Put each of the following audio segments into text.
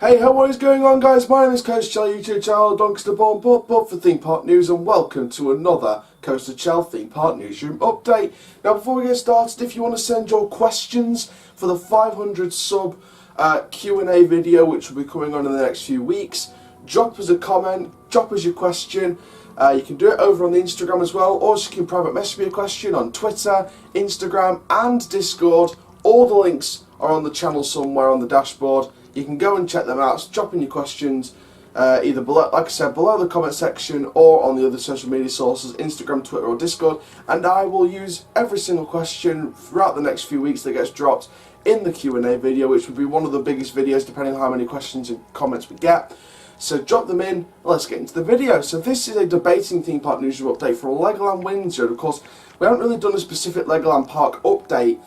Hey, what is going on, guys? My name is Coaster Chell, YouTube channel, Doncaster Born Pub for Theme Park News, and welcome to another Coaster Chell Theme Park Newsroom update. Now, before we get started, if you want to send your questions for the 500 sub Q&A video, which will be coming on in the next few weeks, drop us a comment, drop us your question. You can do it over on the Instagram as well, or you can private message me a question on Twitter, Instagram and Discord. All the links are on the channel somewhere on the dashboard. You can go and check them out. So drop in your questions either below, like I said, below the comment section or on the other social media sources, Instagram, Twitter or Discord, and I will use every single question throughout the next few weeks that gets dropped in the Q&A video, which will be one of the biggest videos depending on how many questions and comments we get. So drop them in, let's get into the video. So this is a debating theme park newsroom update for Legoland Windsor. Of course, we haven't really done a specific Legoland Park update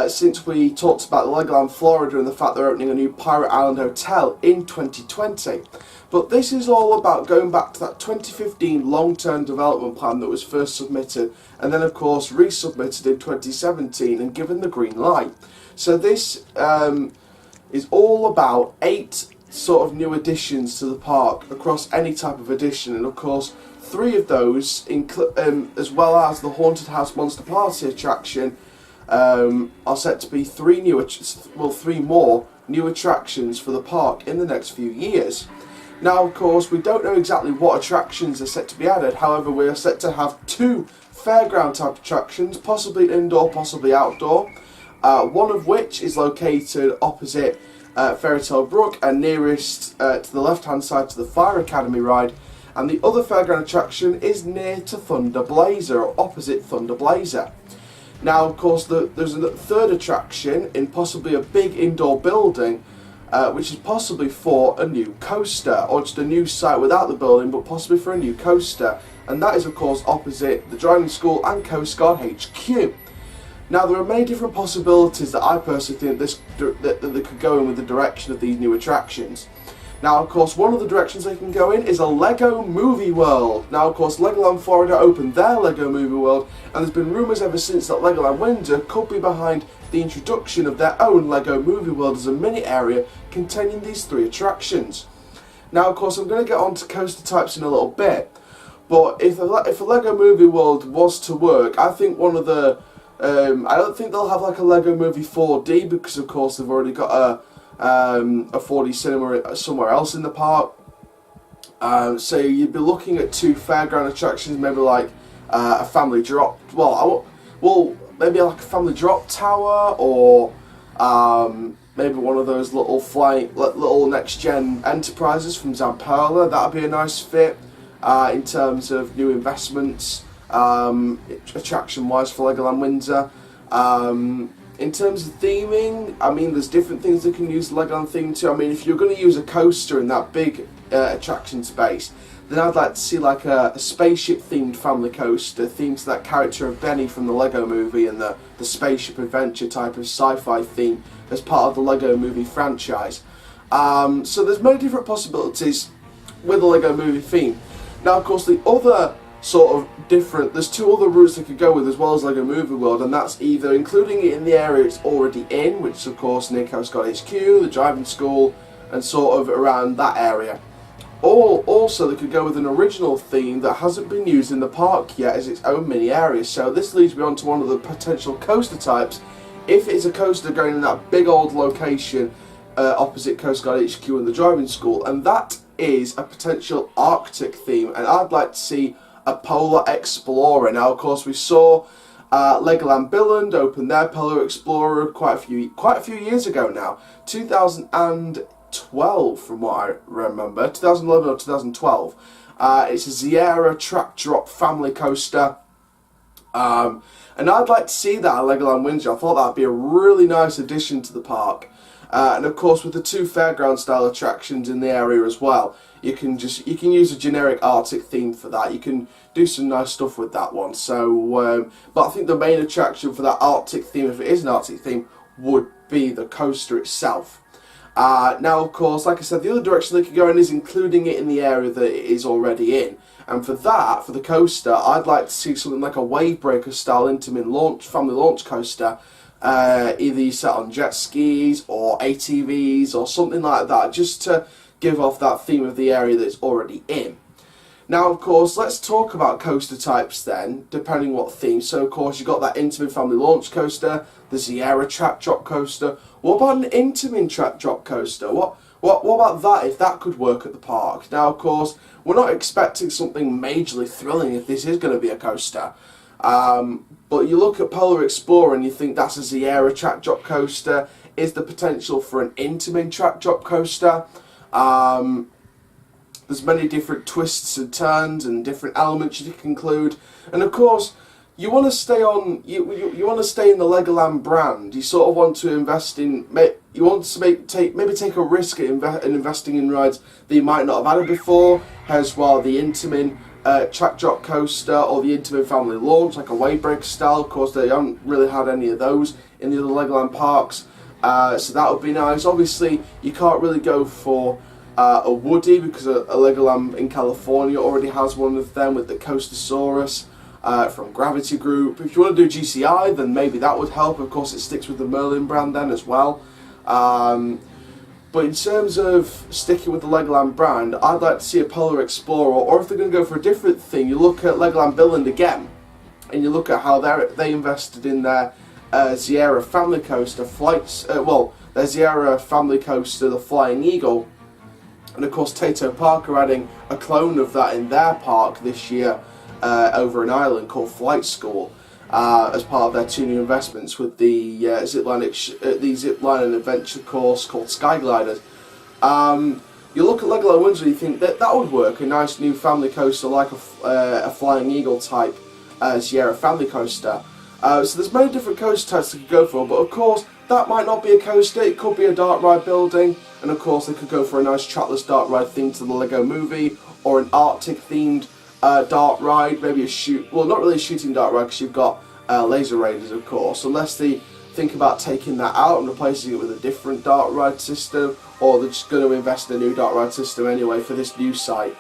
since we talked about Legoland Florida and the fact they're opening a new Pirate Island hotel in 2020. But this is all about going back to that 2015 long-term development plan that was first submitted and then of course resubmitted in 2017 and given the green light. So this is all about 8 sort of new additions to the park across any type of addition, and of course 3 of those, as well as the Haunted House Monster Party attraction, are set to be 3 more new attractions for the park in the next few years. Now, of course, we don't know exactly what attractions are set to be added. However, we are set to have 2 fairground type attractions, possibly indoor, possibly outdoor. One of which is located opposite Fairy Tale Brook and nearest to the left-hand side to the Fire Academy ride, and the other fairground attraction is near to Thunder Blazer, or opposite Thunder Blazer. Now, of course, there's a third attraction in possibly a big indoor building, which is possibly for a new coaster, or just a new site without the building, but possibly for a new coaster, and that is, of course, opposite the driving school and Coast Guard HQ. Now, there are many different possibilities that I personally think that they could go in with the direction of these new attractions. Now, of course, one of the directions they can go in is a Lego Movie World. Now, of course, Legoland Florida opened their Lego Movie World, and there's been rumours ever since that Legoland Windsor could be behind the introduction of their own Lego Movie World as a mini area containing these 3 attractions. Now, of course, I'm going to get on to coaster types in a little bit, but if a Lego Movie World was to work, I think one of the I don't think they'll have like a Lego Movie 4D, because of course they've already got a 4D cinema somewhere else in the park. So you'd be looking at 2 fairground attractions, maybe like a family drop. Maybe like a family drop tower, or maybe one of those little next gen enterprises from Zamperla. That'd be a nice fit in terms of new investments. Attraction wise for Legoland Windsor. In terms of theming, I mean, there's different things they can use Legoland theme to. I mean, if you're going to use a coaster in that big attraction space, then I'd like to see like a spaceship themed family coaster themed to that character of Benny from the Lego Movie and the spaceship adventure type of sci-fi theme as part of the Lego Movie franchise. So there's many different possibilities with the Lego Movie theme. Now, of course, the other there's 2 other routes they could go with as well as Lego Movie World, and that's either including it in the area it's already in, which is of course near Coast Guard HQ, the driving school, and sort of around that area. Or also they could go with an original theme that hasn't been used in the park yet as its own mini area. So this leads me on to one of the potential coaster types. If it's a coaster going in that big old location opposite Coast Guard HQ and the driving school, and that is a potential Arctic theme, and I'd like to see a Polar Explorer. Now, of course, we saw Legoland Billund open their Polar Explorer quite a few years ago now, 2012 from what I remember, 2011 or 2012. It's a Sierra track drop family coaster, and I'd like to see that at Legoland Windsor. I thought that'd be a really nice addition to the park. And of course, with the 2 fairground style attractions in the area as well, you can use a generic Arctic theme for that. You can do some nice stuff with that one. So, but I think the main attraction for that Arctic theme, if it is an Arctic theme, would be the coaster itself. Now, of course, like I said, the other direction they could go in is including it in the area that it is already in. And for that, for the coaster, I'd like to see something like a Wavebreaker style Intamin family launch coaster Either you set on jet skis or ATVs or something like that, just to give off that theme of the area that's already in. Now, of course, let's talk about coaster types then, depending what theme. So, of course, you've got that Intamin Family Launch Coaster, the Sierra Track Drop Coaster. What about an Intamin Track Drop Coaster? What about that, if that could work at the park? Now, of course, we're not expecting something majorly thrilling if this is going to be a coaster. But you look at Polar Explorer and you think that's a Sierra Track Drop Coaster. Is the potential for an Intamin Track Drop Coaster? There's many different twists and turns and different elements you can include, and of course, you want to stay on. You want to stay in the Legoland brand. You sort of want to invest in. You want to maybe take a risk in investing in rides that you might not have had before, as well the Intamin Track Drop Coaster or the Intamin Family Launch, like a Waybreak style. Of course, they haven't really had any of those in the other Legoland parks, so that would be nice. Obviously, you can't really go for a Woody because a Legoland in California already has one of them with the Coastosaurus from Gravity Group. If you want to do GCI, then maybe that would help. Of course, it sticks with the Merlin brand then as well. But in terms of sticking with the Legoland brand, I'd like to see a Polar Explorer, or if they're going to go for a different thing, you look at Legoland Billund again, and you look at how they invested in their Sierra Family Coaster their Sierra Family Coaster, the Flying Eagle. And of course, Tato Park are adding a clone of that in their park this year over in Ireland called Flight School as part of their 2 new investments with the zipline and adventure course called Skygliders. You look at Legoland Windsor and you think that would work, a nice new family coaster like a Flying Eagle type Sierra Family Coaster. So there's many different coaster types they could go for, but of course that might not be a coaster, it could be a dark ride building, and of course they could go for a nice trackless dark ride themed to the Lego movie, or an Arctic themed dark ride, maybe not really a shooting dark ride because you've got laser raiders of course, unless they think about taking that out and replacing it with a different dark ride system, or they're just going to invest in a new dark ride system anyway for this new site,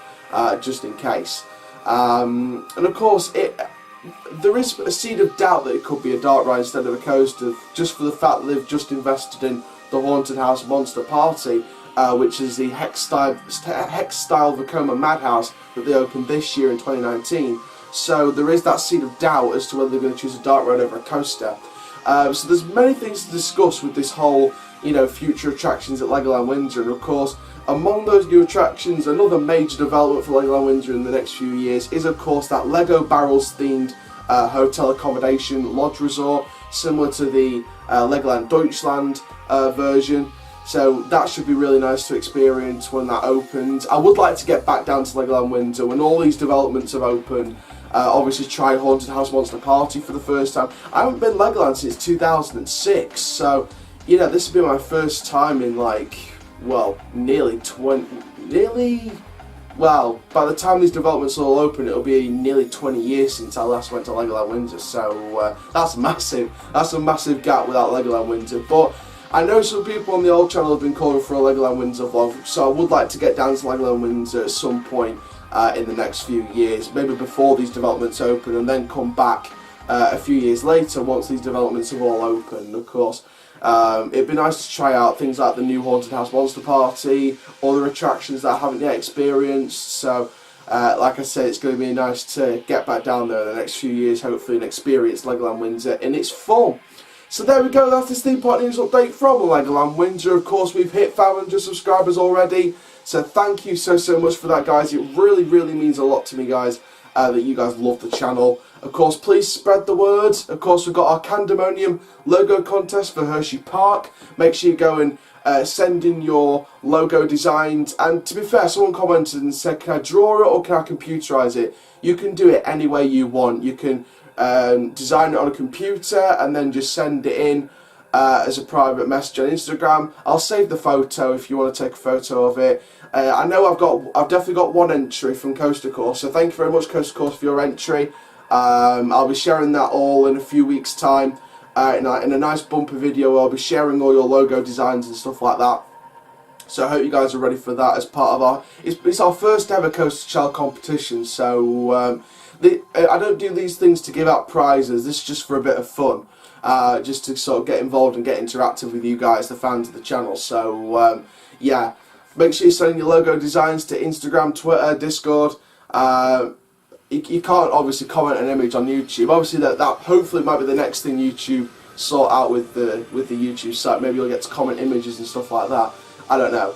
just in case. And of course there is a seed of doubt that it could be a dark ride instead of a coaster, just for the fact that they've just invested in the Haunted House Monster Party, which is the Hex-style Vekoma Madhouse that they opened this year in 2019. So there is that seed of doubt as to whether they're going to choose a dark ride over a coaster. So there's many things to discuss with this whole, future attractions at Legoland Windsor, and of course, among those new attractions, another major development for Legoland Windsor in the next few years is of course that Lego Barrels themed hotel accommodation lodge resort, similar to the Legoland Deutschland version. So that should be really nice to experience when that opens. I would like to get back down to Legoland Windsor when all these developments have opened. Obviously try Haunted House Monster Party for the first time. I haven't been Legoland since 2006, so this will be my first time in by the time these developments all open, it'll be nearly 20 years since I last went to Legoland Windsor, so that's massive. That's a massive gap without Legoland Windsor. But I know some people on the old channel have been calling for a Legoland Windsor vlog, so I would like to get down to Legoland Windsor at some point in the next few years, maybe before these developments open, and then come back a few years later once these developments have all opened, of course. It'd be nice to try out things like the new Haunted House Monster Party, other attractions that I haven't yet experienced, so like I said, it's going to be nice to get back down there in the next few years, hopefully, and experience Legoland Windsor in its full. So there we go, that's this Theme Park News update from Legoland Windsor. Of course, we've hit 500 subscribers already, so thank you so much for that, guys. It really means a lot to me, guys, that you guys love the channel. Of course, please spread the word. Of course, we've got our Candemonium logo contest for Hershey Park. Make sure you go and send in your logo designs. And to be fair, someone commented and said, can I draw it or can I computerize it? You can do it any way you want. You can design it on a computer and then just send it in as a private message on Instagram. I'll save the photo if you want to take a photo of it. I know I've definitely got one entry from Coaster Course, so thank you very much, Coaster Course, for your entry. I'll be sharing that all in a few weeks' time in a nice bumper video where I'll be sharing all your logo designs and stuff like that. So I hope you guys are ready for that as part of our... It's our first ever Coaster Child competition, so I don't do these things to give out prizes. This is just for a bit of fun. just to sort of get involved and get interactive with you guys, the fans of the channel. So yeah, make sure you send in your logo designs to Instagram, Twitter, Discord. You can't obviously comment an image on YouTube. Obviously that hopefully might be the next thing YouTube sort out with the YouTube site. Maybe you'll get to comment images and stuff like that. I don't know.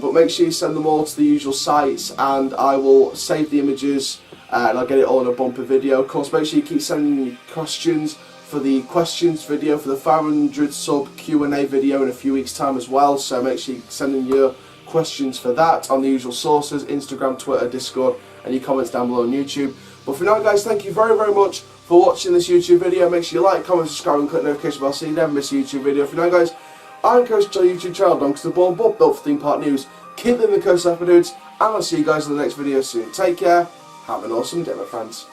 But make sure you send them all to the usual sites, and I will save the images and I'll get it all in a bumper video. Of course, make sure you keep sending your questions for the questions video for the 500 sub Q&A video in a few weeks time as well. So make sure you send in your questions for that on the usual sources: Instagram, Twitter, Discord, and your comments down below on YouTube. But for now, guys, thank you very, very much for watching this YouTube video. Make sure you like, comment, subscribe, and click the notification bell so you never miss a YouTube video. For now, guys, I'm Coach Charlie, YouTube channel, Donks the Born, but built for Theme Park News. Keep living the coast up, dudes, and I'll see you guys in the next video soon. Take care. Have an awesome day, my friends.